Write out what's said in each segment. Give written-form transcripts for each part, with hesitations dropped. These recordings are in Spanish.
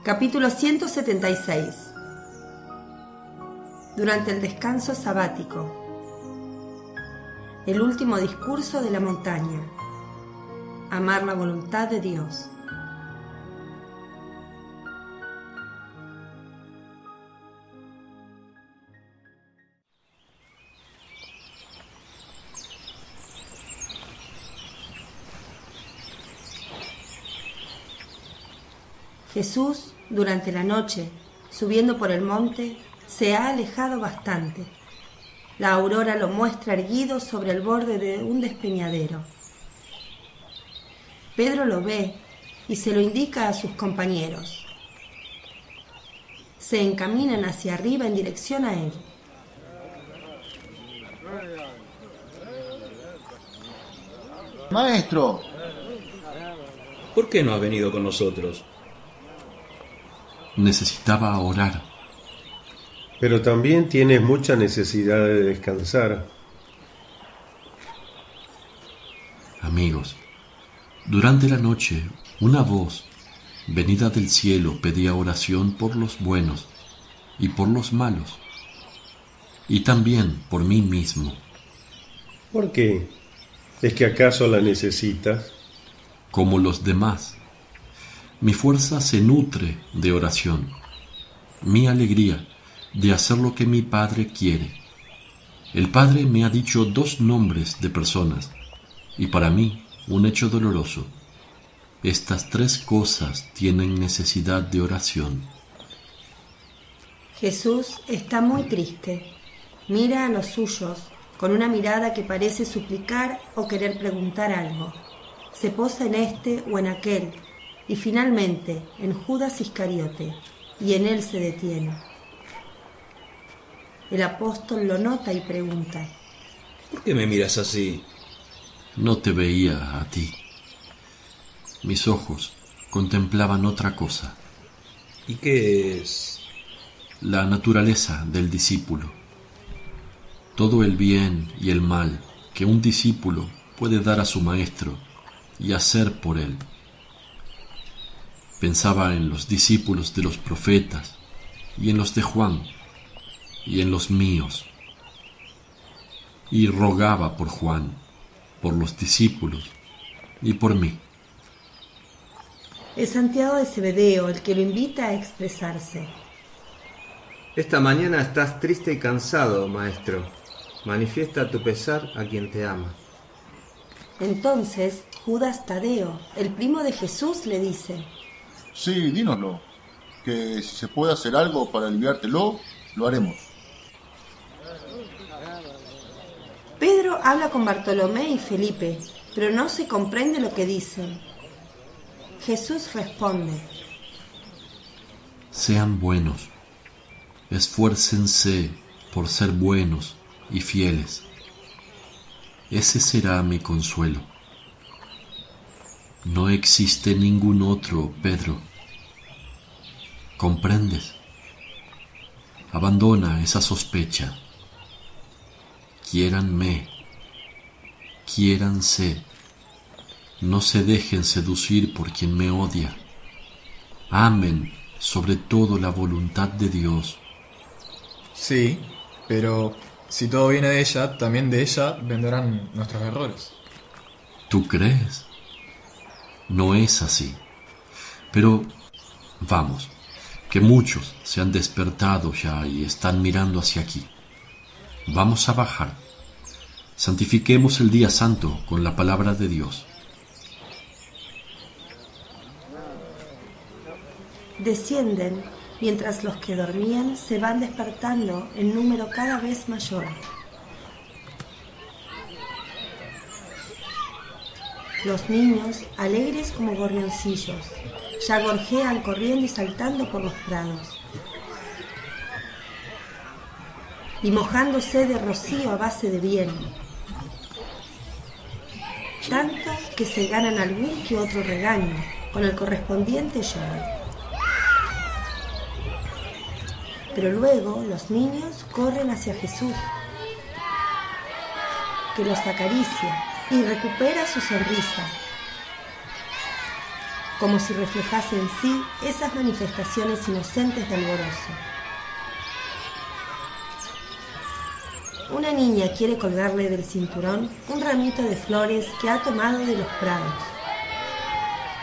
Capítulo 176. Durante el descanso sabático. El último discurso de la montaña. Amar la voluntad de Dios. Jesús, durante la noche, subiendo por el monte, se ha alejado bastante. La aurora lo muestra erguido sobre el borde de un despeñadero. Pedro lo ve y se lo indica a sus compañeros. Se encaminan hacia arriba en dirección a él. Maestro, ¿por qué no ha venido con nosotros? Necesitaba orar. Pero también tienes mucha necesidad de descansar. Amigos, durante la noche una voz venida del cielo pedía oración por los buenos y por los malos, y también por mí mismo. ¿Por qué? ¿Es que acaso la necesitas? Como los demás, mi fuerza se nutre de oración, mi alegría de hacer lo que mi Padre quiere. El Padre me ha dicho 2 nombres de personas, y para mí un hecho doloroso. Estas 3 cosas tienen necesidad de oración. Jesús está muy triste. Mira a los suyos con una mirada que parece suplicar o querer preguntar algo. Se posa en este o en aquel, y finalmente en Judas Iscariote, y en él se detiene. El apóstol lo nota y pregunta: ¿Por qué me miras así? No te veía a ti. Mis ojos contemplaban otra cosa. ¿Y qué es? La naturaleza del discípulo. Todo el bien y el mal que un discípulo puede dar a su maestro y hacer por él. Pensaba en los discípulos de los profetas, y en los de Juan, y en los míos. Y rogaba por Juan, por los discípulos, y por mí. Es Santiago de Zebedeo el que lo invita a expresarse. Esta mañana estás triste y cansado, maestro. Manifiesta tu pesar a quien te ama. Entonces Judas Tadeo, el primo de Jesús, le dice: sí, dínoslo, que si se puede hacer algo para aliviártelo, lo haremos. Pedro habla con Bartolomé y Felipe, pero no se comprende lo que dicen. Jesús responde: Sean buenos, esfuércense por ser buenos y fieles. Ese será mi consuelo. No existe ningún otro, Pedro. ¿Comprendes? Abandona esa sospecha. Quiéranme, quiéranse. No se dejen seducir por quien me odia. Amen sobre todo la voluntad de Dios. Sí, pero si todo viene de ella, también de ella vendrán nuestros errores. ¿Tú crees? No es así. Pero vamos, que muchos se han despertado ya y están mirando hacia aquí. Vamos a bajar. Santifiquemos el día santo con la palabra de Dios. Descienden mientras los que dormían se van despertando en número cada vez mayor. Los niños, alegres como gorrioncillos, ya gorjean corriendo y saltando por los prados. Y mojándose de rocío a base de viento. Tanto que se ganan algún que otro regaño, con el correspondiente lloro. Pero luego los niños corren hacia Jesús, que los acaricia y recupera su sonrisa. como si reflejase en sí esas manifestaciones inocentes de alborozo. Una niña quiere colgarle del cinturón un ramito de flores que ha tomado de los prados.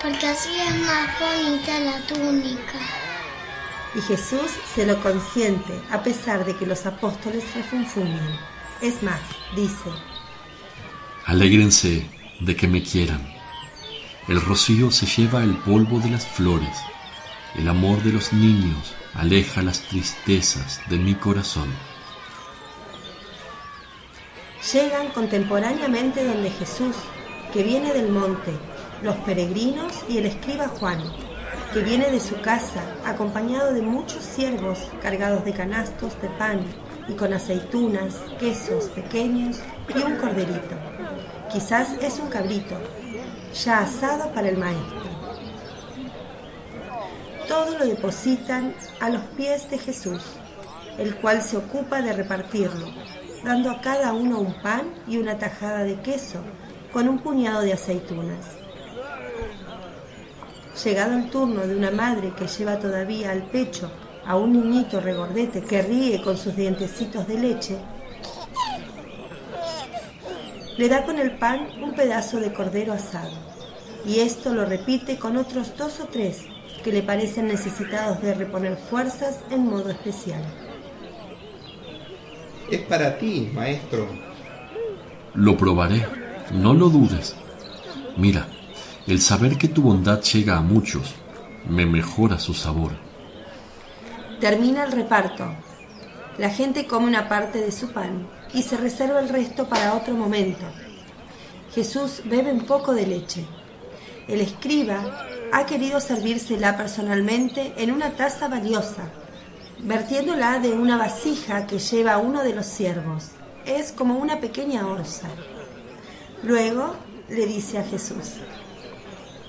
Porque así es más bonita la túnica. Y Jesús se lo consiente, a pesar de que los apóstoles refunfuñan. Es más, dice: Alégrense de que me quieran. El rocío se lleva el polvo de las flores. El amor de los niños aleja las tristezas de mi corazón. Llegan contemporáneamente donde Jesús, que viene del monte, los peregrinos y el escriba Juan, que viene de su casa, acompañado de muchos siervos cargados de canastos de pan y con aceitunas, quesos pequeños y un corderito. Quizás es un cabrito, ya asado para el maestro. Todo lo depositan a los pies de Jesús, el cual se ocupa de repartirlo, dando a cada uno un pan y una tajada de queso con un puñado de aceitunas. Llegado el turno de una madre que lleva todavía al pecho a un niñito regordete que ríe con sus dientecitos de leche, le da con el pan un pedazo de cordero asado, y esto lo repite con otros 2 o 3 que le parecen necesitados de reponer fuerzas en modo especial. Es para ti, maestro. Lo probaré, no lo dudes. Mira, el saber que tu bondad llega a muchos me mejora su sabor. Termina el reparto. La gente come una parte de su pan y se reserva el resto para otro momento. Jesús bebe un poco de leche. El escriba ha querido servírsela personalmente en una taza valiosa, vertiéndola de una vasija que lleva uno de los siervos. Es como una pequeña orza. Luego le dice a Jesús: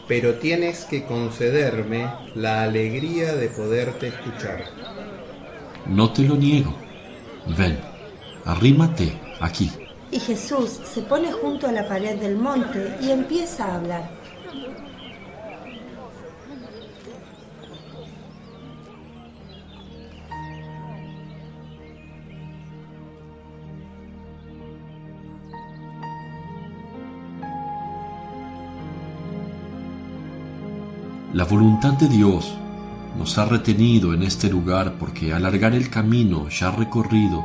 Pero tienes que concederme la alegría de poderte escuchar. No te lo niego. Ven, arrímate aquí. Y Jesús se pone junto a la pared del monte y empieza a hablar. La voluntad de Dios nos ha retenido en este lugar porque alargar el camino ya recorrido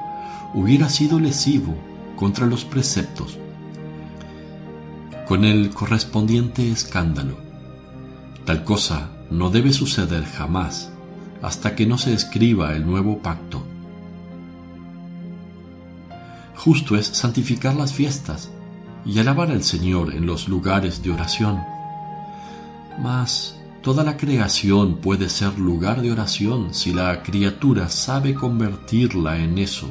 hubiera sido lesivo contra los preceptos, con el correspondiente escándalo. Tal cosa no debe suceder jamás hasta que no se escriba el nuevo pacto. Justo es santificar las fiestas y alabar al Señor en los lugares de oración. Mas toda la creación puede ser lugar de oración si la criatura sabe convertirla en eso,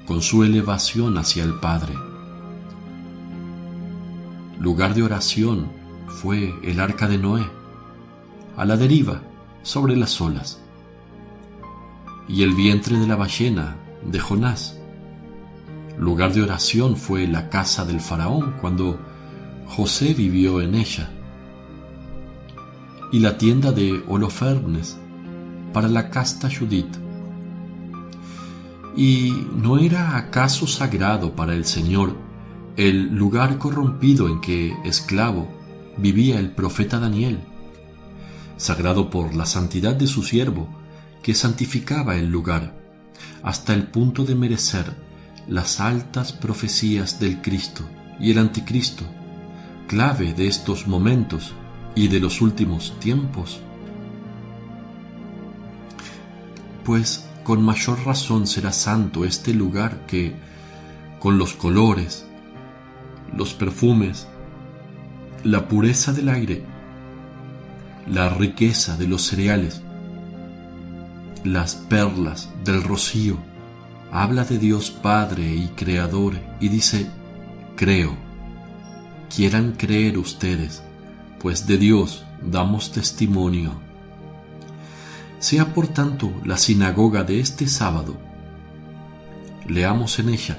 con su elevación hacia el Padre. Lugar de oración fue el arca de Noé, a la deriva, sobre las olas, y el vientre de la ballena de Jonás. Lugar de oración fue la casa del faraón cuando José vivió en ella, y la tienda de Holofernes para la casta Judith. ¿Y no era acaso sagrado para el Señor el lugar corrompido en que, esclavo, vivía el profeta Daniel? Sagrado por la santidad de su siervo, que santificaba el lugar, hasta el punto de merecer las altas profecías del Cristo y el Anticristo, clave de estos momentos y de los últimos tiempos. Pues con mayor razón será santo este lugar que, con los colores, los perfumes, la pureza del aire, la riqueza de los cereales, las perlas del rocío, habla de Dios Padre y Creador y dice: creo. Quieran creer ustedes, pues de Dios damos testimonio. Sea por tanto la sinagoga de este sábado. Leamos en ella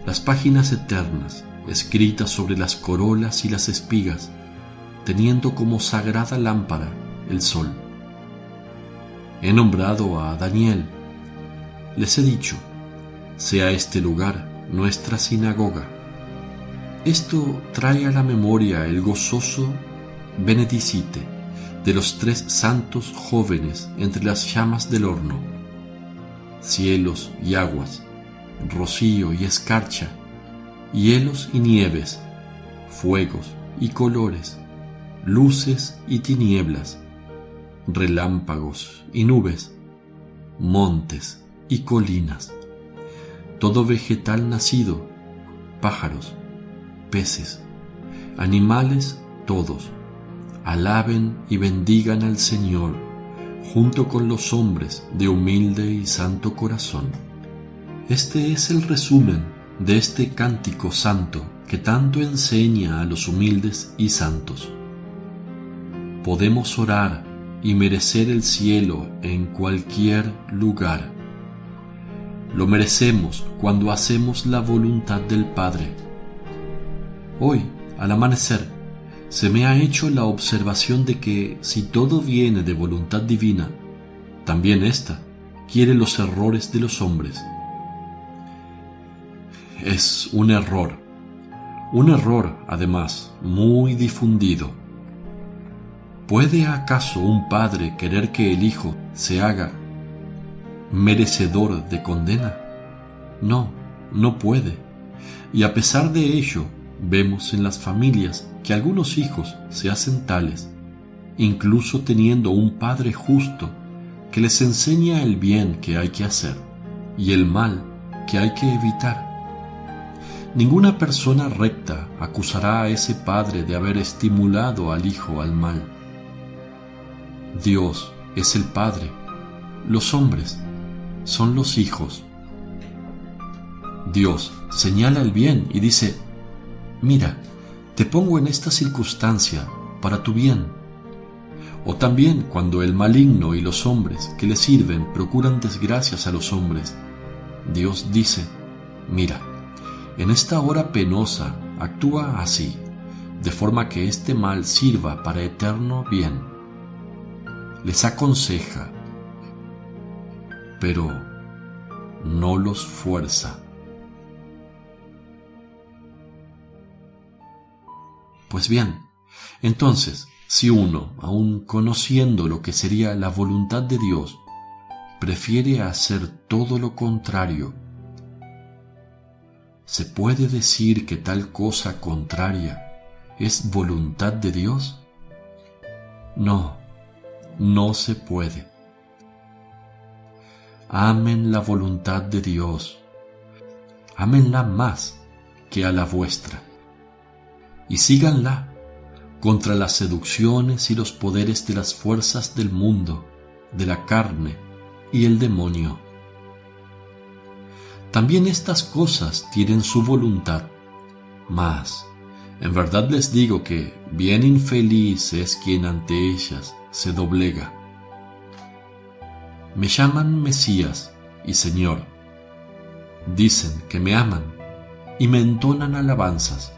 las páginas eternas escritas sobre las corolas y las espigas, teniendo como sagrada lámpara el sol. He nombrado a Daniel. Les he dicho, sea este lugar nuestra sinagoga. Esto trae a la memoria el gozoso benedicite de los 3 santos jóvenes entre las llamas del horno. Cielos y aguas, rocío y escarcha, hielos y nieves, fuegos y colores, luces y tinieblas, relámpagos y nubes, montes y colinas, todo vegetal nacido, pájaros, peces, animales todos, alaben y bendigan al Señor, junto con los hombres de humilde y santo corazón. Este es el resumen de este cántico santo que tanto enseña a los humildes y santos. Podemos orar y merecer el cielo en cualquier lugar. Lo merecemos cuando hacemos la voluntad del Padre. Hoy, al amanecer, se me ha hecho la observación de que si todo viene de voluntad divina, también ésta quiere los errores de los hombres. Es un error además muy difundido. ¿Puede acaso un padre querer que el hijo se haga merecedor de condena? No, no puede. Y a pesar de ello, vemos en las familias que algunos hijos se hacen tales, incluso teniendo un padre justo que les enseña el bien que hay que hacer y el mal que hay que evitar. Ninguna persona recta acusará a ese padre de haber estimulado al hijo al mal. Dios es el Padre, los hombres son los hijos. Dios señala el bien y dice, mira, te pongo en esta circunstancia para tu bien. O también cuando el maligno y los hombres que le sirven procuran desgracias a los hombres, Dios dice, mira, en esta hora penosa actúa así, de forma que este mal sirva para eterno bien. Les aconseja, pero no los fuerza. Pues bien, entonces, si uno, aun conociendo lo que sería la voluntad de Dios, prefiere hacer todo lo contrario, ¿se puede decir que tal cosa contraria es voluntad de Dios? No, no se puede. Amen la voluntad de Dios, ámenla más que a la vuestra, y síganla contra las seducciones y los poderes de las fuerzas del mundo, de la carne y el demonio. También estas cosas tienen su voluntad, mas en verdad les digo que bien infeliz es quien ante ellas se doblega. Me llaman Mesías y Señor. Dicen que me aman y me entonan alabanzas.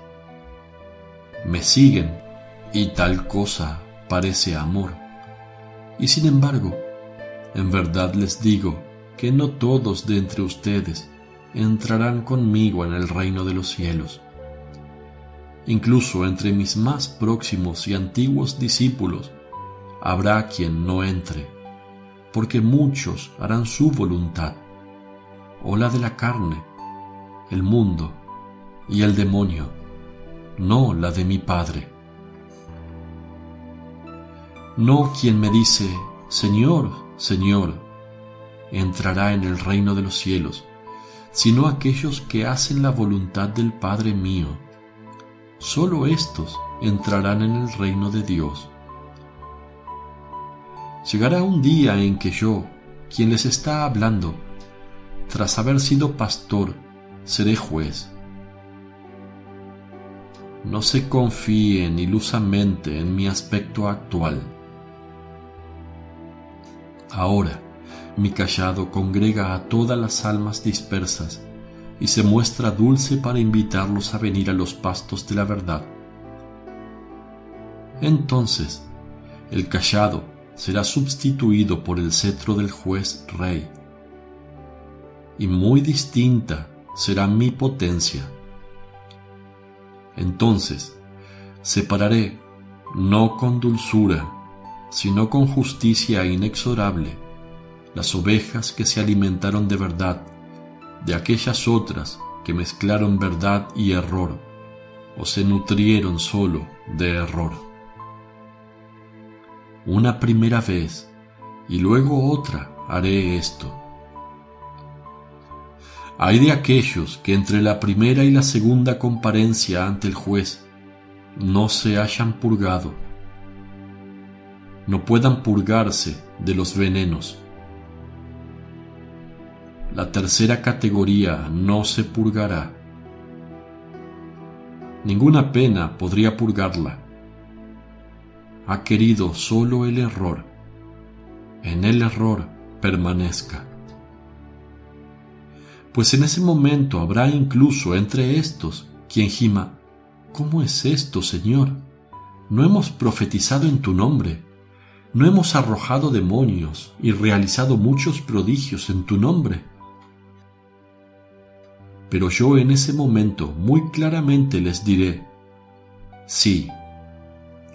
Me siguen y tal cosa parece amor. Y sin embargo, en verdad les digo que no todos de entre ustedes entrarán conmigo en el reino de los cielos. Incluso entre mis más próximos y antiguos discípulos habrá quien no entre, porque muchos harán su voluntad, o la de la carne, el mundo y el demonio, no la de mi Padre. No quien me dice, Señor, Señor, entrará en el reino de los cielos, sino aquellos que hacen la voluntad del Padre mío. Solo éstos entrarán en el reino de Dios. Llegará un día en que yo, quien les está hablando, tras haber sido pastor, seré juez. No se confíen ilusamente en mi aspecto actual. Ahora, mi cayado congrega a todas las almas dispersas y se muestra dulce para invitarlos a venir a los pastos de la verdad. Entonces, el cayado será sustituido por el cetro del juez rey, y muy distinta será mi potencia. Entonces, separaré, no con dulzura, sino con justicia inexorable, las ovejas que se alimentaron de verdad, de aquellas otras que mezclaron verdad y error, o se nutrieron solo de error. Una primera vez, y luego otra, haré esto. Hay de aquellos que entre la primera y la segunda comparencia ante el juez no se hayan purgado, no puedan purgarse de los venenos. La tercera categoría no se purgará. Ninguna pena podría purgarla. Ha querido solo el error. En el error permanezca. Pues en ese momento habrá incluso entre estos quien gima: ¿cómo es esto, Señor? No hemos profetizado en tu nombre, no hemos arrojado demonios y realizado muchos prodigios en tu nombre. Pero yo en ese momento muy claramente les diré: sí,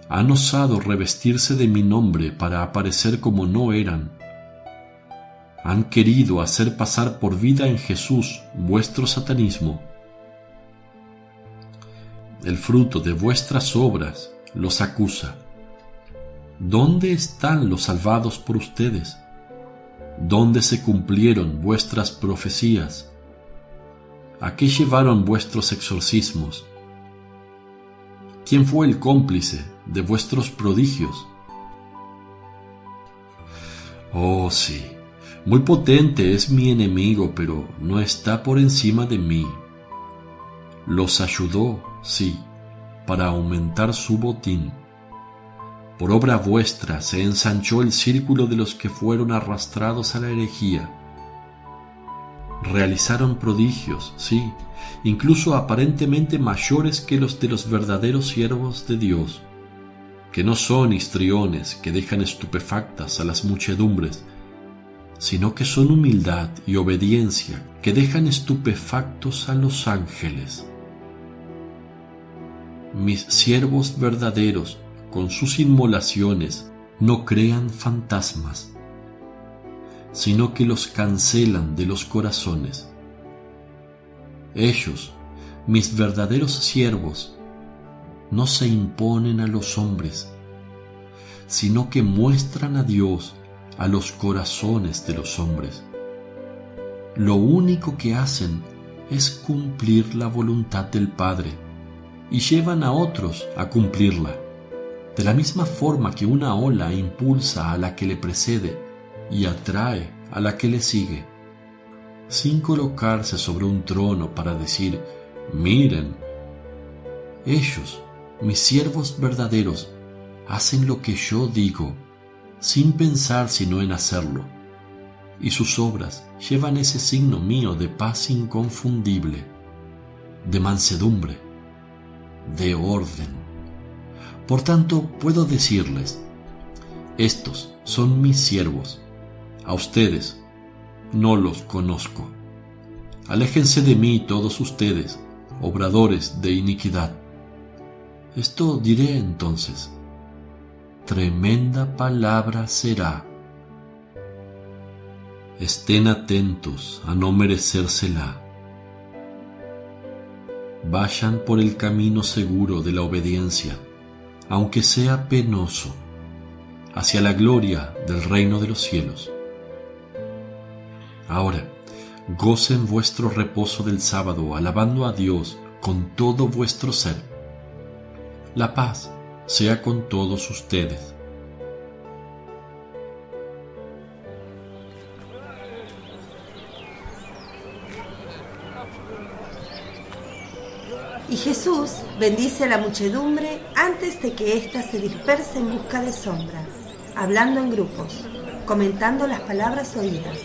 han osado revestirse de mi nombre para aparecer como no eran. Han querido hacer pasar por vida en Jesús vuestro satanismo. El fruto de vuestras obras los acusa. ¿Dónde están los salvados por ustedes? ¿Dónde se cumplieron vuestras profecías? ¿A qué llevaron vuestros exorcismos? ¿Quién fue el cómplice de vuestros prodigios? Oh, sí, muy potente es mi enemigo, pero no está por encima de mí. Los ayudó, sí, para aumentar su botín. Por obra vuestra se ensanchó el círculo de los que fueron arrastrados a la herejía. Realizaron prodigios, sí, incluso aparentemente mayores que los de los verdaderos siervos de Dios, que no son histriones que dejan estupefactas a las muchedumbres, sino que son humildad y obediencia que dejan estupefactos a los ángeles. Mis siervos verdaderos, con sus inmolaciones, no crean fantasmas, sino que los cancelan de los corazones. Ellos, mis verdaderos siervos, no se imponen a los hombres, sino que muestran a Dios a los corazones de los hombres. Lo único que hacen es cumplir la voluntad del Padre y llevan a otros a cumplirla, de la misma forma que una ola impulsa a la que le precede y atrae a la que le sigue, sin colocarse sobre un trono para decir: miren. Ellos, mis siervos verdaderos, hacen lo que yo digo, sin pensar sino en hacerlo, y sus obras llevan ese signo mío de paz inconfundible, de mansedumbre, de orden. Por tanto, puedo decirles: estos son mis siervos. A ustedes no los conozco. Aléjense de mí todos ustedes, obradores de iniquidad. Esto diré entonces: tremenda palabra será. Estén atentos a no merecérsela. Vayan por el camino seguro de la obediencia, aunque sea penoso, hacia la gloria del reino de los cielos. Ahora, gocen vuestro reposo del sábado, alabando a Dios con todo vuestro ser. La paz sea con todos ustedes. Y Jesús bendice a la muchedumbre antes de que ésta se disperse en busca de sombra, hablando en grupos, comentando las palabras oídas.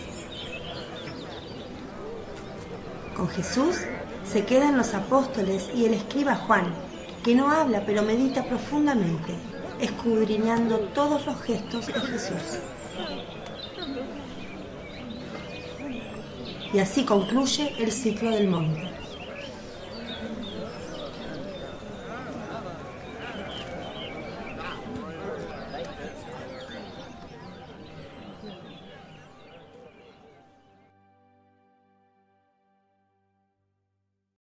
Con Jesús se quedan los apóstoles y el escriba Juan, que no habla pero medita profundamente. escudriñando todos los gestos de Jesús. Y así concluye el ciclo del monte.